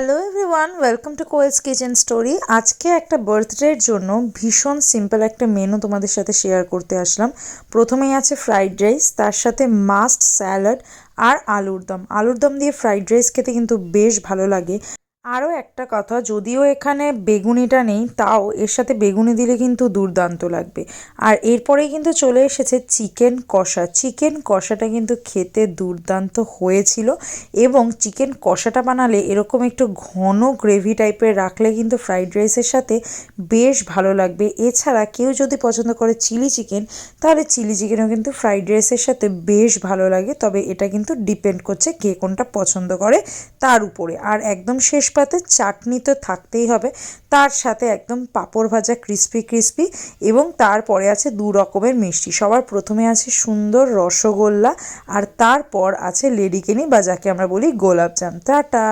Hello everyone, welcome to Koyel's kitchen story. আজকে একটা বার্থডের জন্য ভীষণ সিম্পল একটা মেনু তোমাদের সাথে শেয়ার করতে আসলাম। প্রথমেই আছে ফ্রাইড রাইস, তার সাথে মাস্ট স্যালাড আর আলুর দম দিয়ে ফ্রাইড রাইস খেতে কিন্তু বেশ ভালো লাগে। আরও একটা কথা, যদিও এখানে বেগুনিটা নেই, তাও এর সাথে বেগুনি দিলে কিন্তু দুর্দান্ত লাগবে। আর এরপরেই কিন্তু চলে এসেছে চিকেন কষা। চিকেন কষাটা কিন্তু খেতে দুর্দান্ত হয়েছিল, এবং চিকেন কষাটা বানালে এরকম একটু ঘন গ্রেভি টাইপের রাখলে কিন্তু ফ্রাইড রাইসের সাথে বেশ ভালো লাগবে। এছাড়া কেউ যদি পছন্দ করে চিলি চিকেন, তাহলে চিলি চিকেনও কিন্তু ফ্রাইড রাইসের সাথে বেশ ভালো লাগে, তবে এটা কিন্তু ডিপেন্ড করছে কে কোনটা পছন্দ করে তার উপরে। আর একদম শেষ পাতে চাটনি তো থাকতেই হবে, তার সাথে একদম পাঁপড় ভাজা ক্রিস্পি ক্রিস্পি, এবং তারপরে আছে দু রকমের মিষ্টি। সবার প্রথমে আছে সুন্দর রসগোল্লা, আর তারপর আছে লেডিকেনি বা যাকে আমরা বলি গোলাপজাম। টাটা।